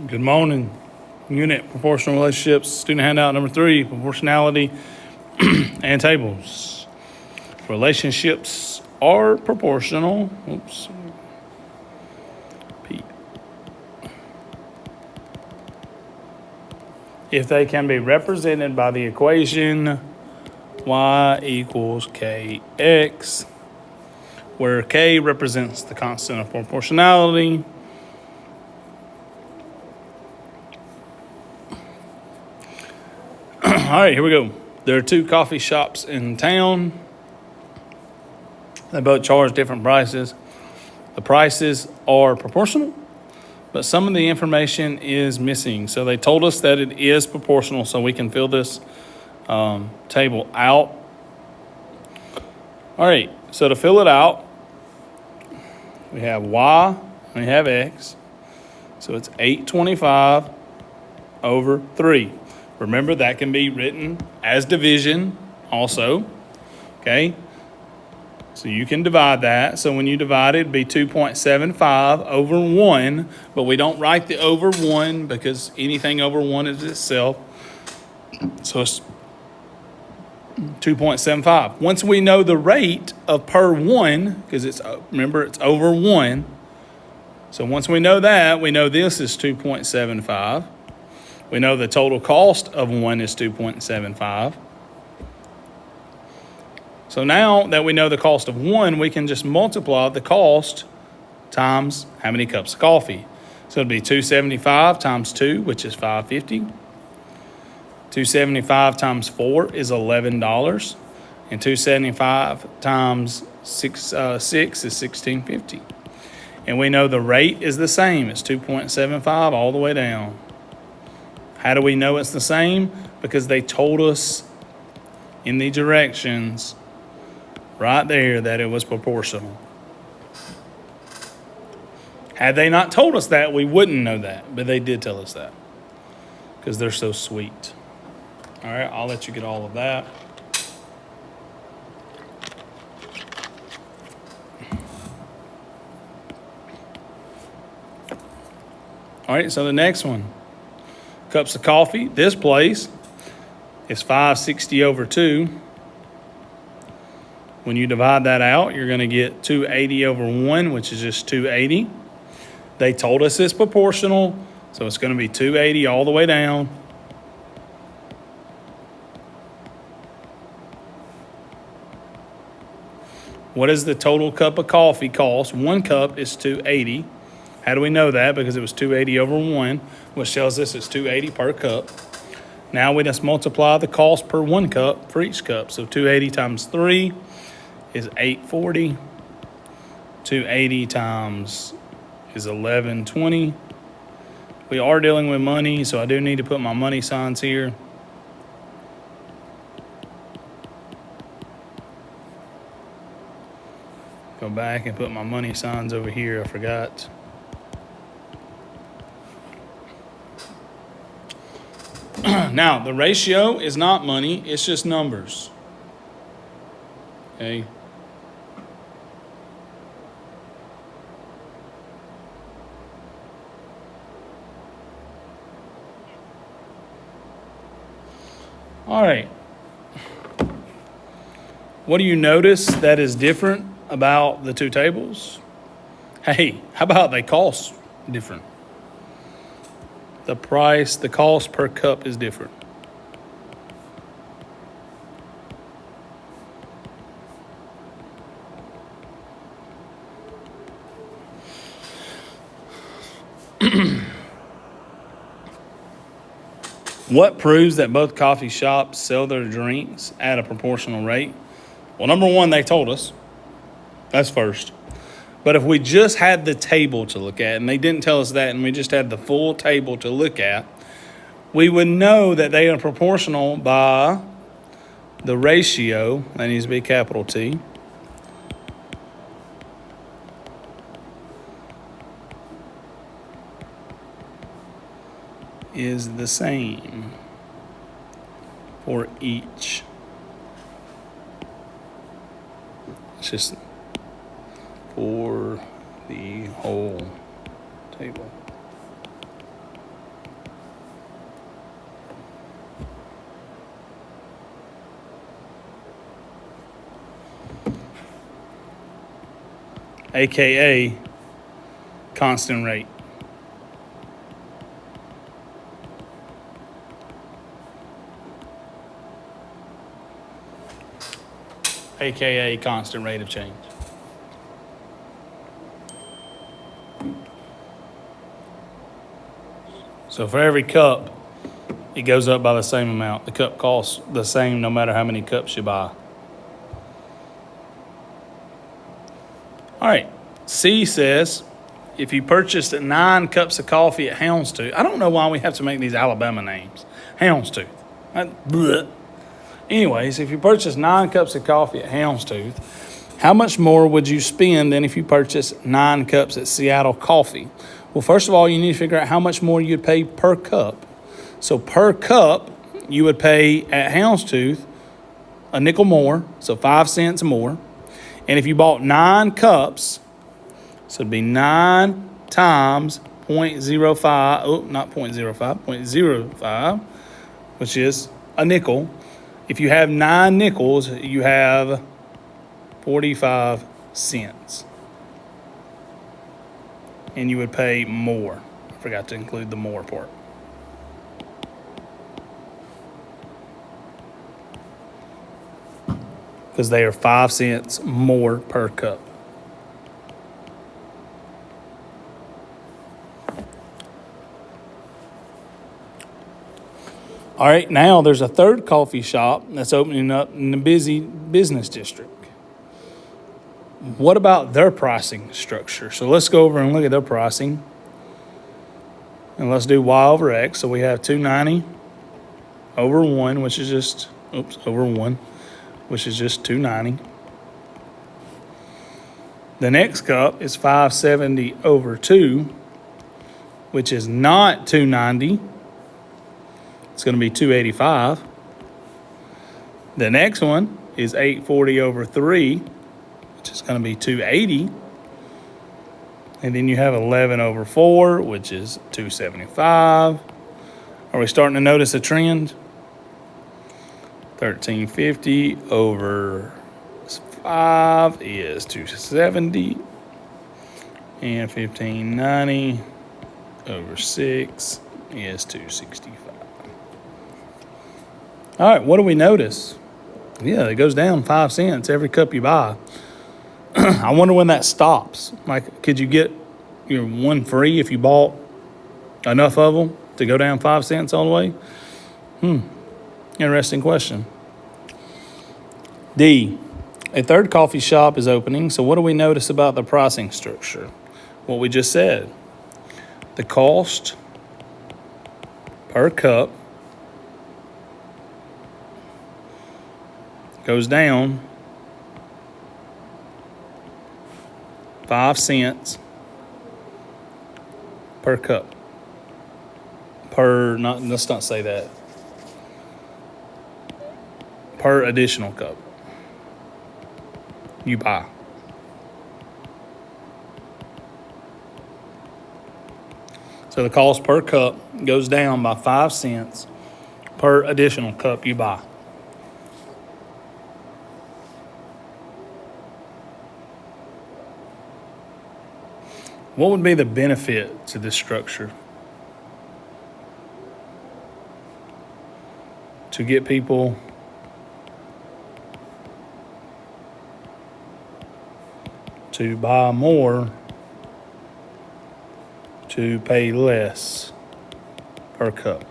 Good morning. Unit Proportional Relationships, student handout number 3, Proportionality and Tables. Relationships are proportional. Oops. P. If they can be represented by the equation y equals kx, where k represents the constant of proportionality. All right, here we go. There are 2 coffee shops in town. They both charge different prices. The prices are proportional, but some of the information is missing. So they told us that it is proportional, so we can fill this table out. All right, so to fill it out, we have y and we have x. So it's 825 over 3. Remember, that can be written as division also, okay? So you can divide that. So when you divide it, it'd be 2.75 over 1, but we don't write the over 1 because anything over 1 is itself. So it's 2.75. Once we know the rate of per 1, because remember, it's over 1. So once we know that, we know this is 2.75. We know the total cost of 1 is 2.75. So now that we know the cost of 1, we can just multiply the cost times how many cups of coffee. So it'd be 275 times 2, which is $5.50. 275 times 4 is $11. And 275 times 6 is $16.50. And we know the rate is the same. It's 2.75 all the way down. How do we know it's the same? Because they told us in the directions right there that it was proportional. Had they not told us that, we wouldn't know that. But they did tell us that because they're so sweet. All right, I'll let you get all of that. All right, so the next one. Cups of coffee. This place is 560 over 2. When you divide that out, you're going to get 280 over 1, which is just 280. They told us it's proportional, so it's going to be 280 all the way down. What does the total cup of coffee cost? 1 cup is 280. How do we know that? Because it was 280 over 1, which tells us it's 280 per cup. Now we just multiply the cost per 1 cup for each cup. So 280 times 3 is 840. 280 times is 1120. We are dealing with money, so I do need to put my money signs here. Go back and put my money signs over here. I forgot. Now, the ratio is not money. It's just numbers. Okay. All right. What do you notice that is different about the 2 tables? Hey, how about they cost different? The price, the cost per cup is different. What proves that both coffee shops sell their drinks at a proportional rate? Well, number 1, they told us. That's first. But if we just had the table to look at, and they didn't tell us that, and we just had the full table to look at, we would know that they are proportional by the ratio, that needs to be capital T, is the same for each. It's just for the whole table. aka constant rate. AKA constant rate of change. So for every cup, it goes up by the same amount. The cup costs the same no matter how many cups you buy. All right, C says, if you purchased 9 cups of coffee at Houndstooth, I don't know why we have to make these Alabama names. Houndstooth. Anyways, if you purchase 9 cups of coffee at Houndstooth, how much more would you spend than if you purchased 9 cups at Seattle Coffee? Well, first of all, you need to figure out how much more you'd pay per cup. So per cup, you would pay at Houndstooth a nickel more, so 5 cents more. And if you bought 9 cups, so it'd be 9 times 0.05, oh, not 0.05, 0.05, which is a nickel. If you have 9 nickels, you have 45 cents. And you would pay more. I forgot to include the more part. Because they are 5 cents more per cup. All right, now there's a third coffee shop that's opening up in the busy business district. What about their pricing structure? So let's go over and look at their pricing. And let's do y over x. So we have 290 over 1, which is just, over 1, which is just 290. The next cup is 570 over 2, which is not 290. It's going to be 285. The next one is 840 over 3, which is going to be 280. And then you have 11 over 4, which is 275. Are we starting to notice a trend? 1350 over 5 is 270. And 1590 over 6 is 265. All right, what do we notice? Yeah, it goes down 5 cents every cup you buy. I wonder when that stops. Like, could you get your one free if you bought enough of them to go down 5 cents all the way? Interesting question. D, a third coffee shop is opening, so what do we notice about the pricing structure? What we just said. The cost per cup goes down 5 cents per cup. Let's not say that. Per additional cup you buy. So the cost per cup goes down by 5 cents per additional cup you buy. What would be the benefit to this structure? To get people to buy more, to pay less per cup.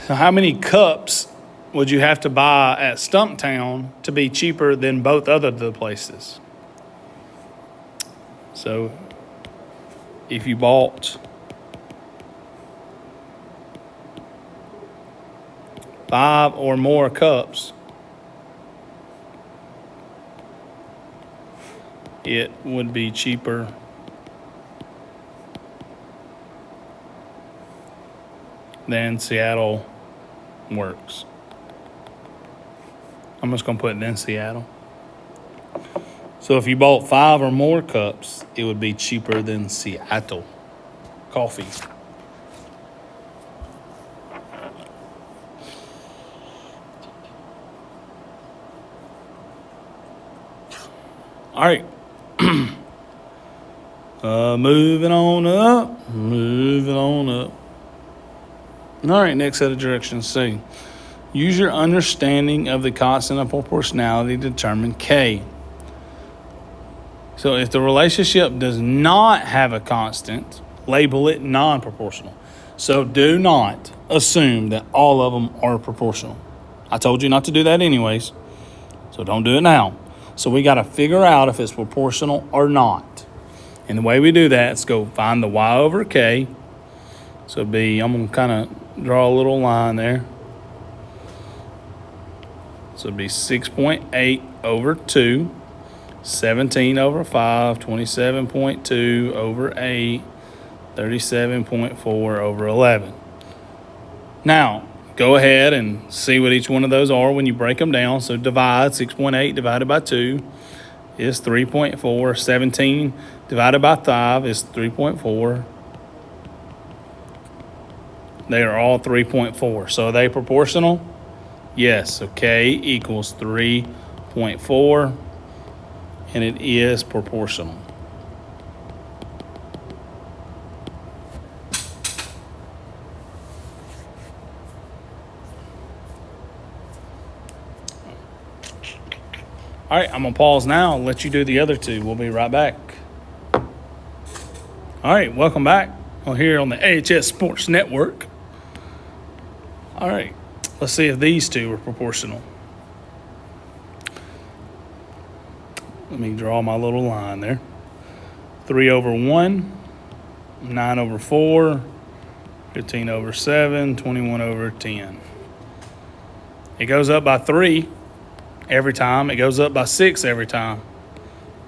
So how many cups would you have to buy at Stumptown to be cheaper than both other the places? So if you bought 5 or more cups, it would be cheaper than Seattle Works. I'm just going to put it in Seattle. So if you bought 5 or more cups, it would be cheaper than Seattle Coffee. All right. Moving on up. Moving on up. All right, next set of directions. C. Use your understanding of the constant of proportionality to determine K. So if the relationship does not have a constant, label it non-proportional. So do not assume that all of them are proportional. I told you not to do that anyways, so don't do it now. So we got to figure out if it's proportional or not. And the way we do that is go find the y over k. So I'm going to kind of draw a little line there. So it'd be 6.8 over 2, 17 over 5, 27.2 over 8, 37.4 over 11. Now, go ahead and see what each one of those are when you break them down. So divide 6.8 divided by 2 is 3.4. 17 divided by 5 is 3.4. They are all 3.4. So are they proportional? Yes. So K equals 3.4, and it is proportional. All right, I'm going to pause now and let you do the other two. We'll be right back. All right, welcome back. We're here on the AHS Sports Network. All right, let's see if these two are proportional. Let me draw my little line there. 3 over 1, 9 over 4, 15 over 7, 21 over 10. It goes up by 3 every time. It goes up by 6 every time.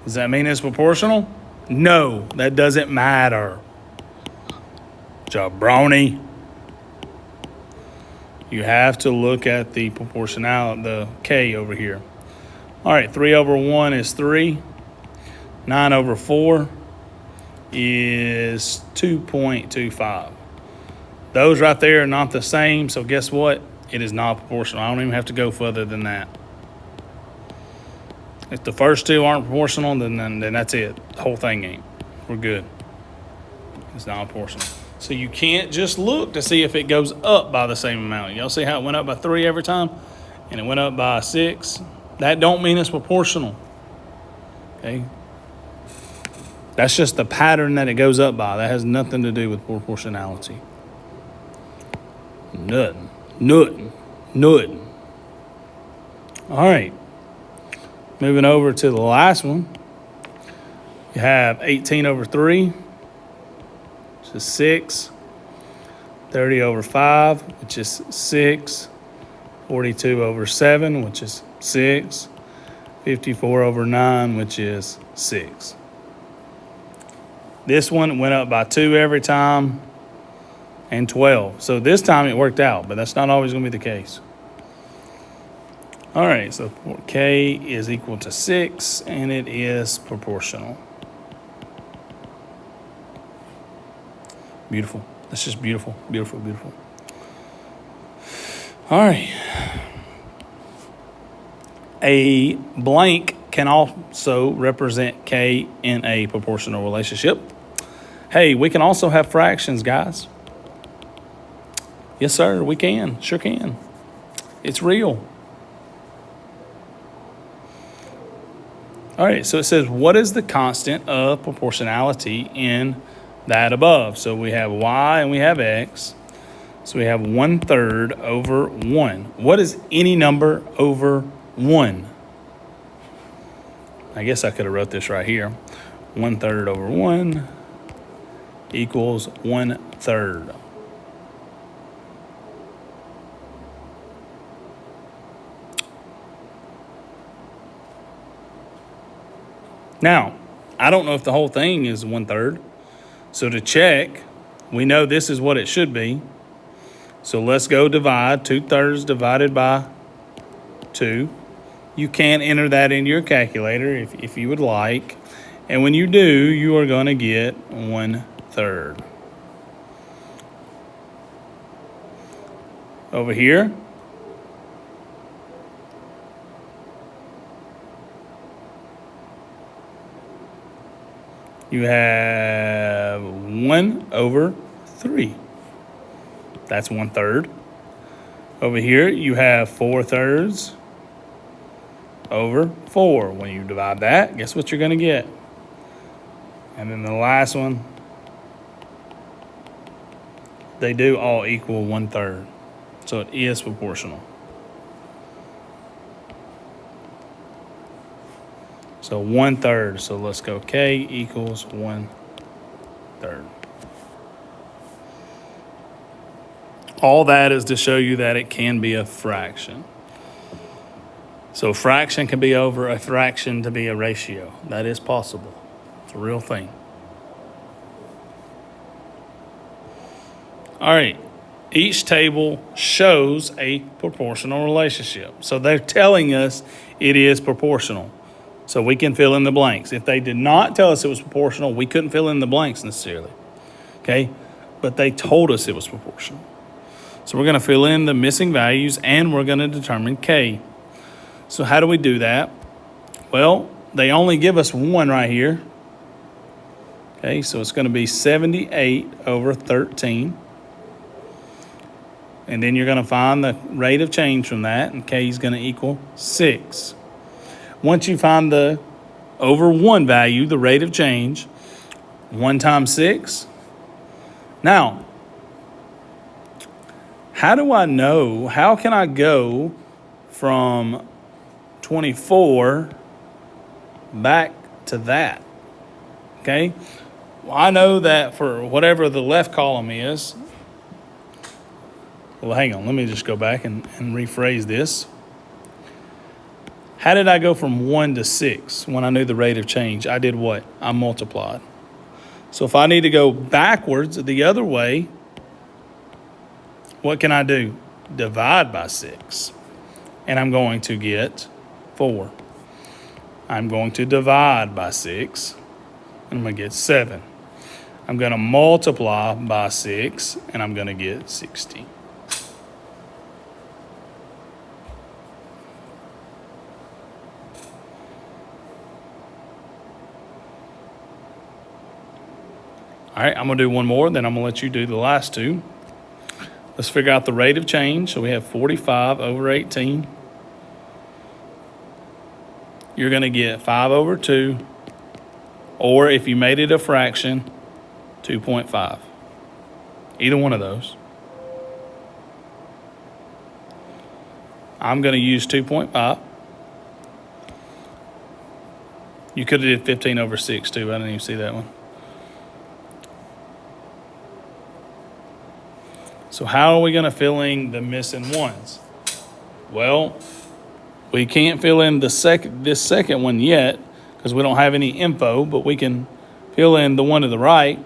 Does that mean it's proportional? No, that doesn't matter. Jabroni. You have to look at the proportionality, the K over here. All right, 3 over 1 is 3. 9 over 4 is 2.25. Those right there are not the same, so guess what? It is not proportional. I don't even have to go further than that. If the first two aren't proportional, then that's it. The whole thing ain't. We're good. It's not proportional. So you can't just look to see if it goes up by the same amount. Y'all see how it went up by 3 every time? And it went up by 6? That don't mean it's proportional. Okay? That's just the pattern that it goes up by. That has nothing to do with proportionality. Nothing. All right. Moving over to the last one. You have 18 over 3, which is 6. 30 over 5, which is 6. 42 over 7, which is 6. 54 over 9, which is 6. This one went up by 2 every time, and 12. So this time it worked out, but that's not always going to be the case. All right, so K is equal to 6, and it is proportional. Beautiful. That's just beautiful, beautiful, beautiful. All right. A blank can also represent K in a proportional relationship. Hey, we can also have fractions, guys. Yes, sir, we can. Sure can. It's real. All right, so it says, what is the constant of proportionality in that above? So we have y and we have x. So we have 1/3 over 1. What is any number over 1? I guess I could have wrote this right here. 1/3 over 1 equals 1/3. Now, I don't know if the whole thing is 1/3. So to check, we know this is what it should be. So let's go divide 2/3 divided by 2. You can enter that in your calculator if you would like. And when you do, you are going to get 1/3. Over here, You have 1 over 3. That's 1/3. Over here, you have 4/3 over 4. When you divide that, guess what you're going to get? And then the last one, they do all equal 1/3. So it is proportional. So 1/3. So let's go K equals 1/3. All that is to show you that it can be a fraction. So a fraction can be over a fraction to be a ratio. That is possible. It's a real thing. All right. Each table shows a proportional relationship. So they're telling us it is proportional. So we can fill in the blanks. If they did not tell us it was proportional, we couldn't fill in the blanks necessarily. Okay? But they told us it was proportional. So we're going to fill in the missing values and we're going to determine K. So how do we do that? Well, they only give us 1 right here. Okay, so it's going to be 78 over 13. And then you're going to find the rate of change from that, and K is going to equal 6. Once you find the over 1 value, the rate of change, 1 times 6. Now, how do I know, how can I go from 24 back to that? Okay, well, I know that for whatever the left column is, well, hang on, let me just go back and rephrase this. How did I go from 1 to 6 when I knew the rate of change? I did what? I multiplied. So if I need to go backwards the other way, what can I do? Divide by 6. And I'm going to get 4. I'm going to divide by 6. And I'm going to get 7. I'm going to multiply by 6. And I'm going to get 60. All right, I'm going to do one more, then I'm going to let you do the last 2. Let's figure out the rate of change. So we have 45 over 18. You're going to get 5 over 2, or if you made it a fraction, 2.5. Either one of those. I'm going to use 2.5. You could have did 15 over 6 too. I didn't even see that one. So how are we going to fill in the missing ones? Well, we can't fill in this second one yet because we don't have any info, but we can fill in the one to the right.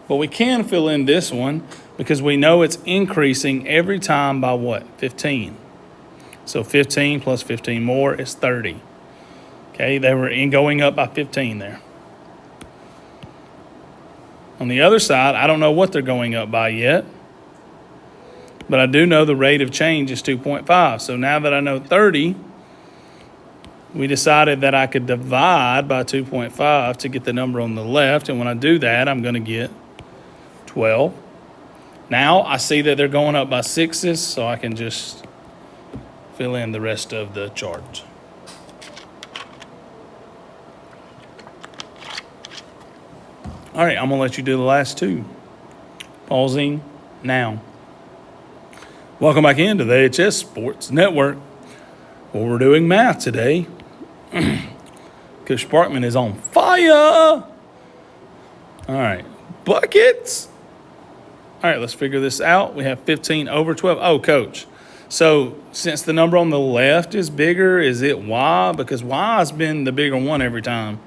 But we can fill in this one because we know it's increasing every time by what? 15. So 15 plus 15 more is 30. Okay, they were going up by 15 there. On the other side, I don't know what they're going up by yet. But I do know the rate of change is 2.5. So now that I know 30, we decided that I could divide by 2.5 to get the number on the left. And when I do that, I'm going to get 12. Now I see that they're going up by 6s, so I can just fill in the rest of the chart. All right, I'm going to let you do the last 2. Pausing now. Welcome back into the AHS Sports Network. Well, we're doing math today. Coach Sparkman is on fire. All right, buckets. All right, let's figure this out. We have 15 over 12. Oh, Coach. So since the number on the left is bigger, is it Y? Because Y has been the bigger one every time.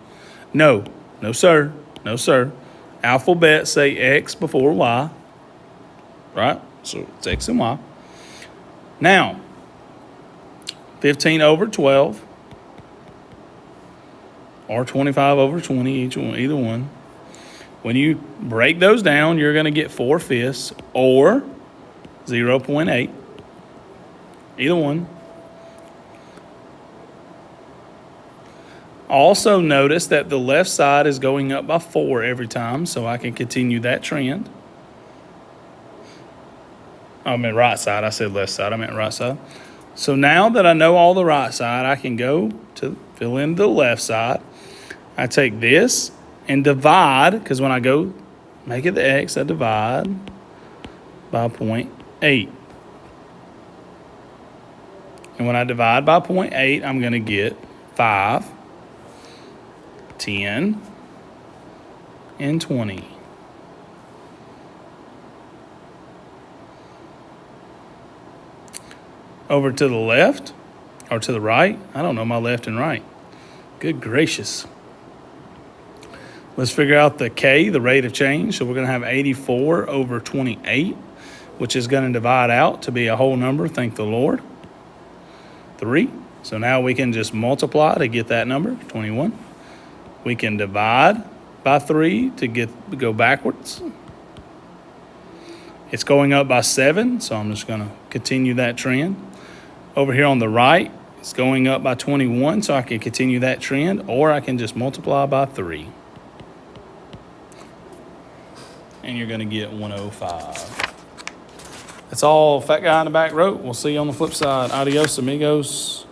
No, sir. No, sir. Alphabet say X before Y. Right? So it's X and Y. Now, 15 over 12 or 25 over 20, either one. When you break those down, you're going to get 4/5 or 0.8. Either one. Also notice that the left side is going up by 4 every time, so I can continue that trend. I meant right side. I said left side. I meant right side. So now that I know all the right side, I can go to fill in the left side. I take this and divide, because when I go make it the x, I divide by 0.8. And when I divide by 0.8, I'm going to get 5, 10, and 20. Over to the left, or to the right. I don't know my left and right. Good gracious. Let's figure out the K, the rate of change. So we're going to have 84 over 28, which is going to divide out to be a whole number, thank the Lord. 3. So now we can just multiply to get that number, 21. We can divide by 3 to go backwards. It's going up by 7, so I'm just going to continue that trend. Over here on the right, it's going up by 21, so I can continue that trend, or I can just multiply by 3. And you're going to get 105. That's all Fat Guy in the Back wrote. We'll see you on the flip side. Adios, amigos.